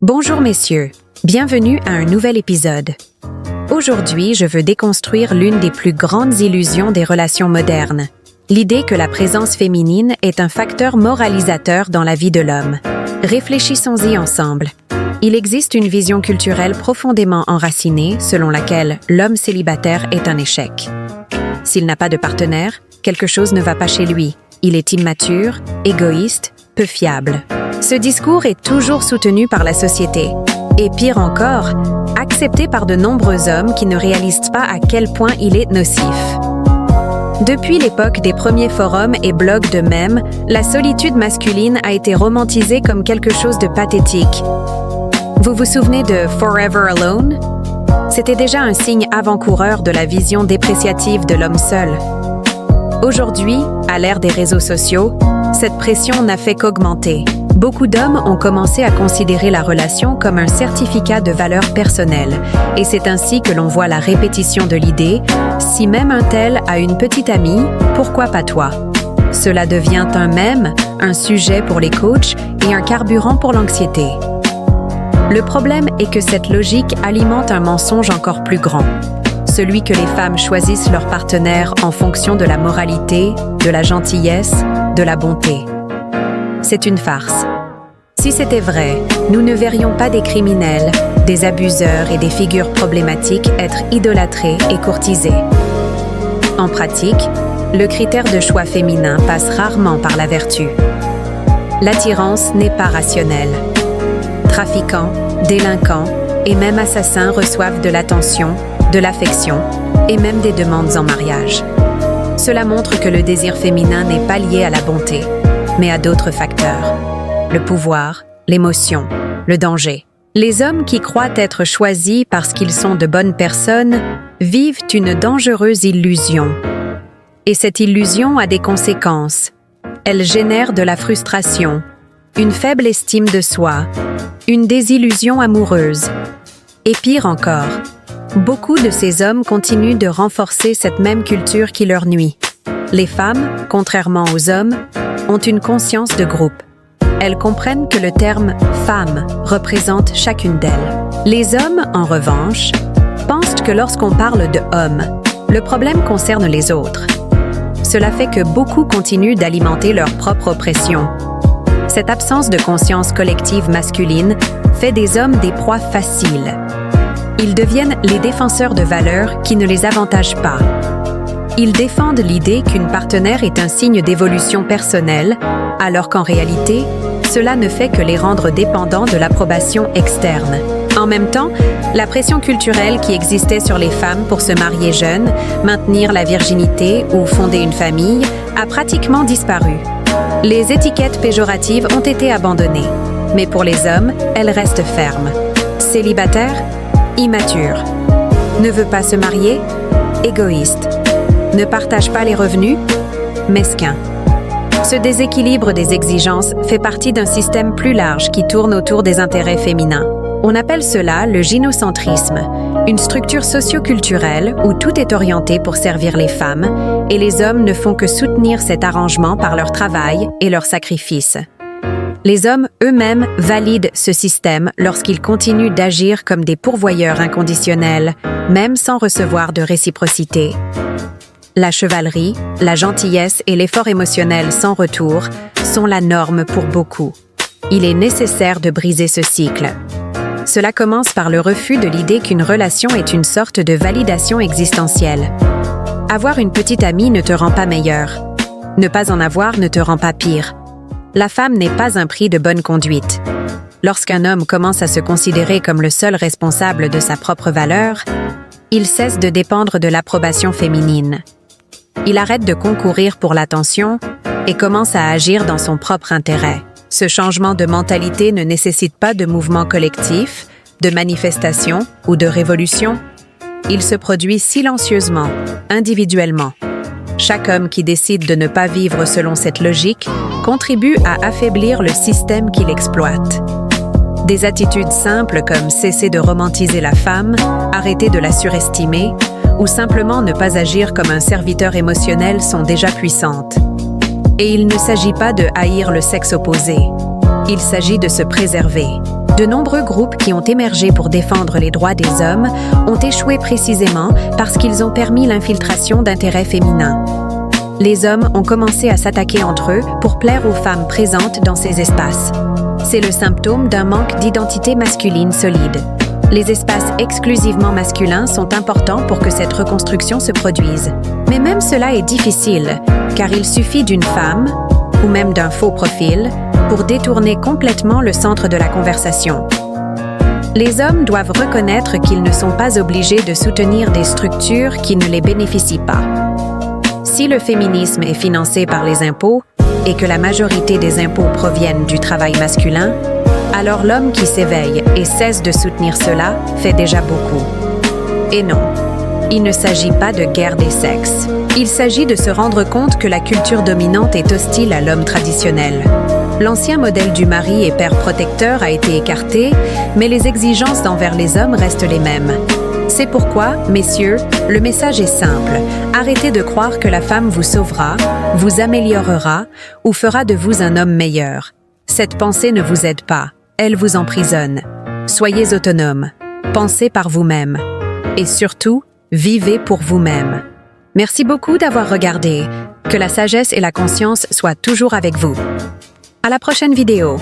Bonjour messieurs, bienvenue à un nouvel épisode. Aujourd'hui, je veux déconstruire l'une des plus grandes illusions des relations modernes, l'idée que la présence féminine est un facteur moralisateur dans la vie de l'homme. Réfléchissons-y ensemble. Il existe une vision culturelle profondément enracinée selon laquelle l'homme célibataire est un échec. S'il n'a pas de partenaire, quelque chose ne va pas chez lui. Il est immature, égoïste, peu fiable. Ce discours est toujours soutenu par la société. Et pire encore, accepté par de nombreux hommes qui ne réalisent pas à quel point il est nocif. Depuis l'époque des premiers forums et blogs de mèmes, la solitude masculine a été romantisée comme quelque chose de pathétique. Vous vous souvenez de Forever Alone? C'était déjà un signe avant-coureur de la vision dépréciative de l'homme seul. Aujourd'hui, à l'ère des réseaux sociaux, cette pression n'a fait qu'augmenter. Beaucoup d'hommes ont commencé à considérer la relation comme un certificat de valeur personnelle, et c'est ainsi que l'on voit la répétition de l'idée « si même un tel a une petite amie, pourquoi pas toi ?» Cela devient un mème, un sujet pour les coachs et un carburant pour l'anxiété. Le problème est que cette logique alimente un mensonge encore plus grand, celui que les femmes choisissent leur partenaire en fonction de la moralité, de la gentillesse, de la bonté. C'est une farce. Si c'était vrai, nous ne verrions pas des criminels, des abuseurs et des figures problématiques être idolâtrés et courtisés. En pratique, le critère de choix féminin passe rarement par la vertu. L'attirance n'est pas rationnelle. Trafiquants, délinquants et même assassins reçoivent de l'attention, de l'affection et même des demandes en mariage. Cela montre que le désir féminin n'est pas lié à la bonté, mais à d'autres facteurs. Le pouvoir, l'émotion, le danger. Les hommes qui croient être choisis parce qu'ils sont de bonnes personnes vivent une dangereuse illusion. Et cette illusion a des conséquences. Elle génère de la frustration, une faible estime de soi, une désillusion amoureuse. Et pire encore, beaucoup de ces hommes continuent de renforcer cette même culture qui leur nuit. Les femmes, contrairement aux hommes, ont une conscience de groupe. Elles comprennent que le terme « femme » représente chacune d'elles. Les hommes, en revanche, pensent que lorsqu'on parle de « homme », le problème concerne les autres. Cela fait que beaucoup continuent d'alimenter leur propre oppression. Cette absence de conscience collective masculine fait des hommes des proies faciles. Ils deviennent les défenseurs de valeurs qui ne les avantagent pas. Ils défendent l'idée qu'une partenaire est un signe d'évolution personnelle, alors qu'en réalité, cela ne fait que les rendre dépendants de l'approbation externe. En même temps, la pression culturelle qui existait sur les femmes pour se marier jeunes, maintenir la virginité ou fonder une famille a pratiquement disparu. Les étiquettes péjoratives ont été abandonnées, mais pour les hommes, elles restent fermes. Célibataire, immature. Ne veut pas se marier, égoïste. Ne partage pas les revenus, mesquin. Ce déséquilibre des exigences fait partie d'un système plus large qui tourne autour des intérêts féminins. On appelle cela le gynocentrisme, une structure socio-culturelle où tout est orienté pour servir les femmes et les hommes ne font que soutenir cet arrangement par leur travail et leur sacrifice. Les hommes eux-mêmes valident ce système lorsqu'ils continuent d'agir comme des pourvoyeurs inconditionnels, même sans recevoir de réciprocité. La chevalerie, la gentillesse et l'effort émotionnel sans retour sont la norme pour beaucoup. Il est nécessaire de briser ce cycle. Cela commence par le refus de l'idée qu'une relation est une sorte de validation existentielle. Avoir une petite amie ne te rend pas meilleur. Ne pas en avoir ne te rend pas pire. La femme n'est pas un prix de bonne conduite. Lorsqu'un homme commence à se considérer comme le seul responsable de sa propre valeur, il cesse de dépendre de l'approbation féminine. Il arrête de concourir pour l'attention et commence à agir dans son propre intérêt. Ce changement de mentalité ne nécessite pas de mouvement collectif, de manifestation ou de révolution. Il se produit silencieusement, individuellement. Chaque homme qui décide de ne pas vivre selon cette logique contribue à affaiblir le système qu'il exploite. Des attitudes simples comme cesser de romantiser la femme, arrêter de la surestimer, ou simplement ne pas agir comme un serviteur émotionnel sont déjà puissantes. Et il ne s'agit pas de haïr le sexe opposé. Il s'agit de se préserver. De nombreux groupes qui ont émergé pour défendre les droits des hommes ont échoué précisément parce qu'ils ont permis l'infiltration d'intérêts féminins. Les hommes ont commencé à s'attaquer entre eux pour plaire aux femmes présentes dans ces espaces. C'est le symptôme d'un manque d'identité masculine solide. Les espaces exclusivement masculins sont importants pour que cette reconstruction se produise. Mais même cela est difficile, car il suffit d'une femme, ou même d'un faux profil, pour détourner complètement le centre de la conversation. Les hommes doivent reconnaître qu'ils ne sont pas obligés de soutenir des structures qui ne les bénéficient pas. Si le féminisme est financé par les impôts et que la majorité des impôts proviennent du travail masculin, alors l'homme qui s'éveille et cesse de soutenir cela fait déjà beaucoup. Et non, il ne s'agit pas de guerre des sexes. Il s'agit de se rendre compte que la culture dominante est hostile à l'homme traditionnel. L'ancien modèle du mari et père protecteur a été écarté, mais les exigences envers les hommes restent les mêmes. C'est pourquoi, messieurs, le message est simple. Arrêtez de croire que la femme vous sauvera, vous améliorera ou fera de vous un homme meilleur. Cette pensée ne vous aide pas. Elle vous emprisonne. Soyez autonome. Pensez par vous-même. Et surtout, vivez pour vous-même. Merci beaucoup d'avoir regardé. Que la sagesse et la conscience soient toujours avec vous. À la prochaine vidéo.